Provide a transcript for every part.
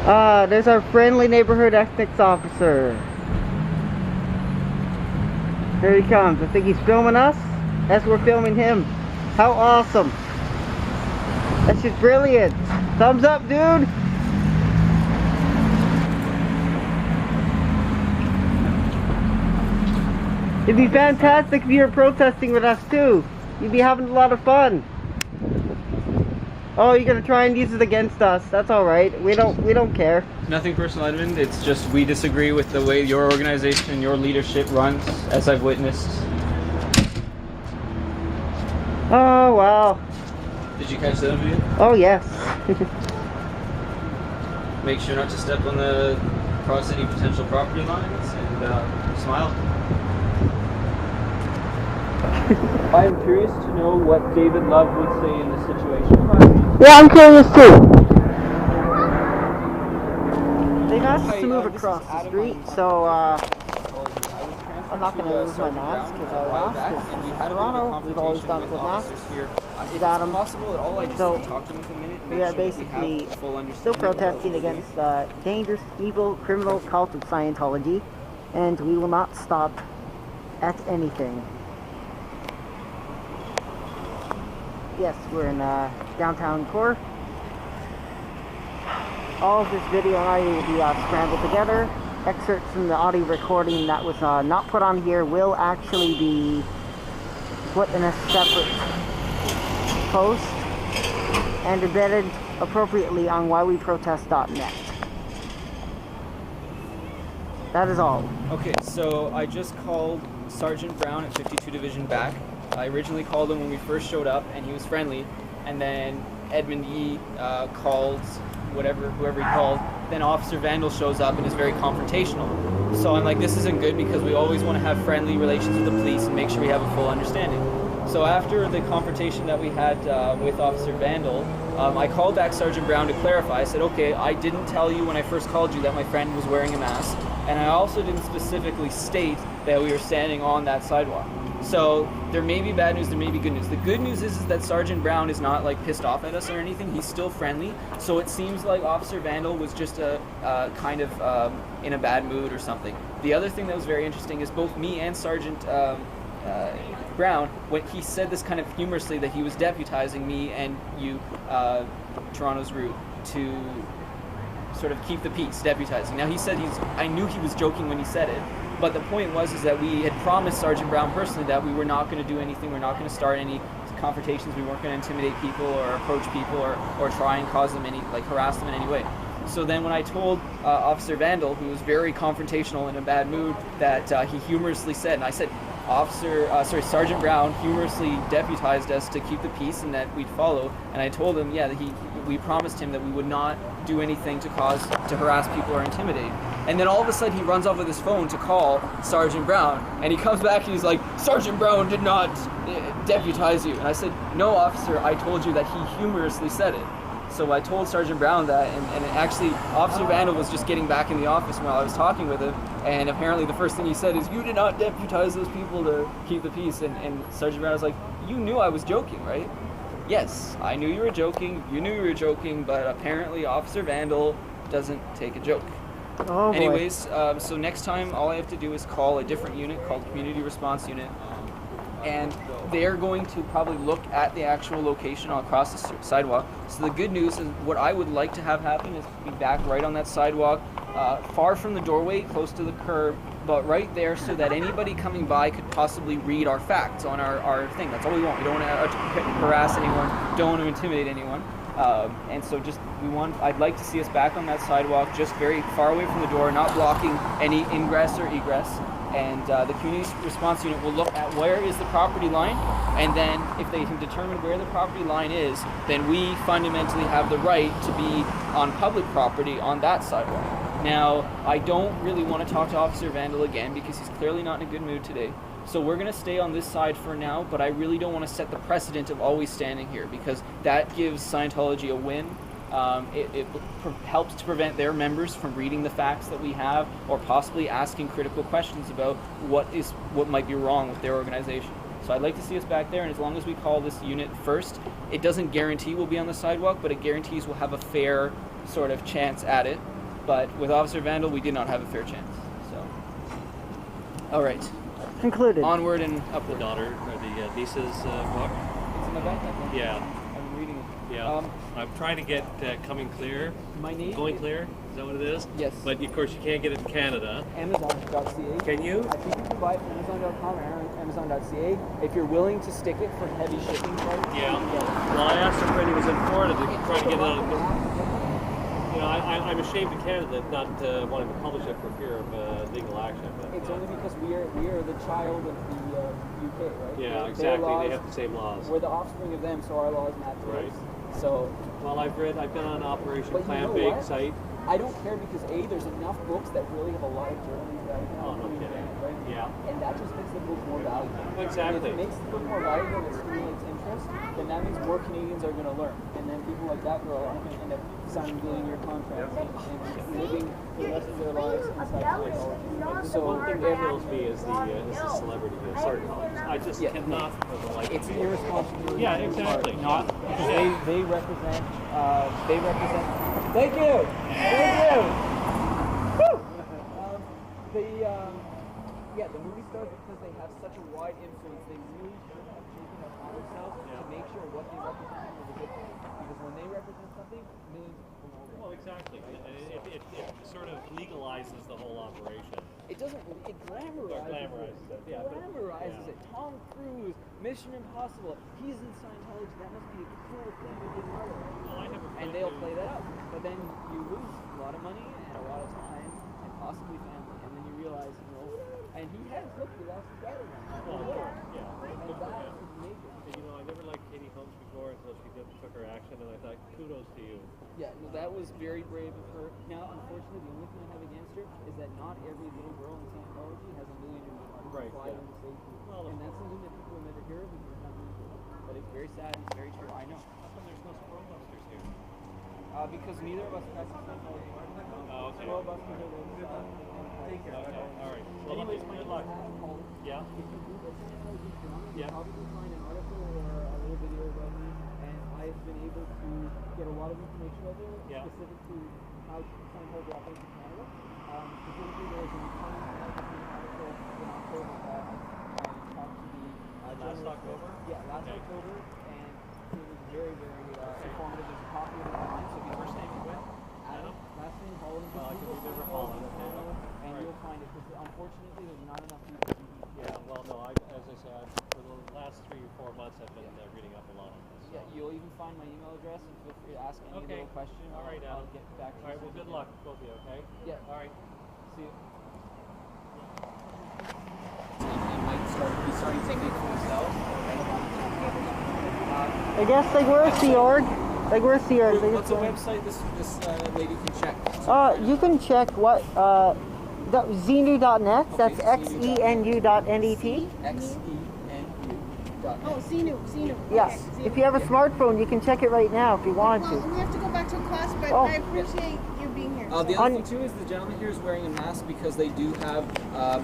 There's our friendly neighborhood ethics officer. Here he comes. I think he's filming us as we're filming him. How awesome. That's just brilliant. Thumbs up, dude. It'd be fantastic if you were protesting with us too. You'd be having a lot of fun. Oh, you're gonna try and use it against us. That's all right. We don't care. Nothing personal, Edmund. It's just we disagree with the way your organization and your leadership runs, as I've witnessed. Oh wow. Did you catch that video? Oh yes. Make sure not to step on cross any potential property lines, and smile. I'm curious to know what David Love would say in this situation. Yeah, I'm curious too. They've asked us to move across the street, so I'm not going to lose my mask because I lost. In Toronto, we've always done it with masks. We got them. So we are basically still protesting against the dangerous, evil, criminal cult of Scientology, and we will not stop at anything. Yes, we're in downtown core. All of this video and audio will be scrambled together. Excerpts from the audio recording that was not put on here will actually be put in a separate post and embedded appropriately on whyweprotest.net. That is all. Okay, so I just called Sergeant Brown at 52 Division back. I originally called him when we first showed up, and he was friendly. And then Edmund Yee called whoever he called. Then Officer Vandal shows up and is very confrontational. So I'm like, this isn't good because we always want to have friendly relations with the police and make sure we have a full understanding. So after the confrontation that we had with Officer Vandal, I called back Sergeant Brown to clarify. I said, okay, I didn't tell you when I first called you that my friend was wearing a mask. And I also didn't specifically state that we were standing on that sidewalk. So there may be bad news, there may be good news. The good news is that Sergeant Brown is not like pissed off at us or anything. He's still friendly. So it seems like Officer Vandal was just kind of in a bad mood or something. The other thing that was very interesting is both me and Sergeant Brown, when he said this kind of humorously that he was deputizing me and you, Toronto's route, to sort of keep the peace, deputizing. Now he said I knew he was joking when he said it. But the point was that we had promised Sergeant Brown personally that we were not going to do anything, we're not going to start any confrontations, we weren't going to intimidate people or approach people or try and cause them harass them in any way. So then when I told Officer Vandal, who was very confrontational in a bad mood, that he humorously said, and I said, Sergeant Brown humorously deputized us to keep the peace and that we'd follow, and I told him, that we promised him that we would not do anything to harass people or intimidate. And then all of a sudden he runs off with his phone to call Sergeant Brown, and he comes back and he's like, Sergeant Brown did not deputize you. And I said, no, officer, I told you that he humorously said it. So I told Sergeant Brown that, and actually Officer Vandal was just getting back in the office while I was talking with him, and apparently the first thing he said is, you did not deputize those people to keep the peace. And Sergeant Brown was like, you knew I was joking, right? Yes, I knew you were joking, you knew you were joking, but apparently Officer Vandal doesn't take a joke. Oh, anyways, so next time all I have to do is call a different unit called Community Response Unit, and they're going to probably look at the actual location across the sidewalk. So the good news is what I would like to have happen is be back right on that sidewalk, far from the doorway, close to the curb, but right there so that anybody coming by could possibly read our facts on our thing. That's all we want. We don't want to harass anyone, don't want to intimidate anyone. And so I'd like to see us back on that sidewalk, just very far away from the door, not blocking any ingress or egress. And the Community Response Unit will look at where is the property line, and then if they can determine where the property line is, then we fundamentally have the right to be on public property on that sidewalk. Now, I don't really want to talk to Officer Vandal again because he's clearly not in a good mood today. So we're going to stay on this side for now, but I really don't want to set the precedent of always standing here because that gives Scientology a win. It helps to prevent their members from reading the facts that we have or possibly asking critical questions about what might be wrong with their organization. So I'd like to see us back there, and as long as we call this unit first, it doesn't guarantee we'll be on the sidewalk, but it guarantees we'll have a fair sort of chance at it. But with Officer Vandal, we did not have a fair chance. So, all right. Concluded. Onward and The upward. daughter or the niece's book. It's an event, I think. Yeah. I'm reading it. Yeah. I'm trying to get Coming Clear. My name. Going Clear? Is that what it is? Yes. But of course you can't get it in Canada. Amazon.ca. Can you? I think you can buy it from Amazon.com or Amazon.ca if you're willing to stick it for heavy shipping charges. Yeah. Well, I asked a friend who was in Florida to try to get it on. You know, I'm ashamed in Canada not wanting to publish it for fear of legal action. But, It's only because we are the child of the UK, right? yeah, Their exactly. laws, They have the same laws. We're the offspring of them, so our laws match theirs. Right. So, Well, I've been on Operation But you Clam know Bake what? site. I don't care because there's enough books that really have a lot of journals right now. Oh, no kidding. Right? Yeah. And that just makes the book more valuable. Exactly. And if it makes the book more valuable and it stimulates interest, then that means more Canadians are going to learn. And then people like that girl are going to end up signing billion-year contracts and living the rest of their lives inside Scientology. So one thing that kills me is the celebrity of Scientology. I just cannot for the life It's of an me. irresponsibility. Yeah, exactly. Not because they represent. Thank you. Thank you. Woo! The movie stars because they have such a wide influence. They really should have taken it upon themselves to make sure what they represent was a good thing. Because when they represent something, millions of people know it. Well, exactly. It sort of legalizes the whole operation. It doesn't. It glamorizes it. Yeah. Glamorizes it. Tom Cruise, Mission Impossible. He's in Scientology. That must be a cool thing to be part of. Well, I have a And friend they'll who- play that up. But then you lose a lot of money and a lot of time and possibly family. And then you realize, and he has looked the last guy around. Well, of course, yeah. And Good for that him. is major. And, I never liked Katie Holmes before until she took her action, and I thought, kudos to you. Yeah, no, that was very brave of her. Now, unfortunately, the only thing I have against her is that not every little girl in Scientology has $1 million to Right, fly yeah. them to safety. Well, of And that's course. something that people will never hear of because it's not really true. But it's very sad and it's very true. I know. How come there's no squirrel busters here? Because neither of us practice Scientology. Oh, okay. Squirrel busters are those Take care. Okay, all right. Well, Anyways, good luck. Yeah. If you Google Scientology, you'll Yeah. probably find an article or a little video about me, and I've been able to get a lot of information out there Yeah. specific to how Scientology operates in Canada. Specifically, there was an article in October that I talked to the Last journalist. October? Yeah, last Okay. October, and it was very, very informative. There's a copy of it online, so if you First name again? Adam, last name Holland, Oh, I can Google remember Scientology Holland, okay. Canada, and Alright. you'll find it because unfortunately there's not enough people. Yeah, well, no, as I said, for the last 3 or 4 months, I've been reading up a lot on this. Yeah, you'll even find my email address and feel free to ask any Okay. little question. All right, I'll Adam. get back to you. All right, well, good luck, both of you, okay? Yeah. All right. See you. He might be starting taking it for himself. I guess like where's the org? Like where's the org? Like, What's a website this lady can check? you can check what xenu.net. That's xenu.net. xenu.net. Oh, Xenu. Yes. Okay, If you have a smartphone, you can check it right now if you want Well, to. we have to go back to class, but Oh. I appreciate you being here. The so. other thing too is the gentleman here is wearing a mask because they do have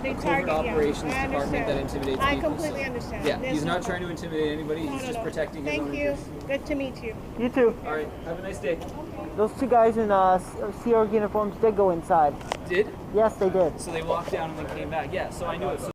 They a covert target, yeah. operations I department that understand. intimidates I people. completely so- understand. Yeah, There's he's no not trying to problem. intimidate anybody. No, He's no, just no. protecting his Thank own you. interests. Good to meet you. You too. All right, have a nice day. Those two guys in Sea Org uniforms did go inside. Did? Yes, they did. So they walked down and then came back. Yeah, so I knew it. So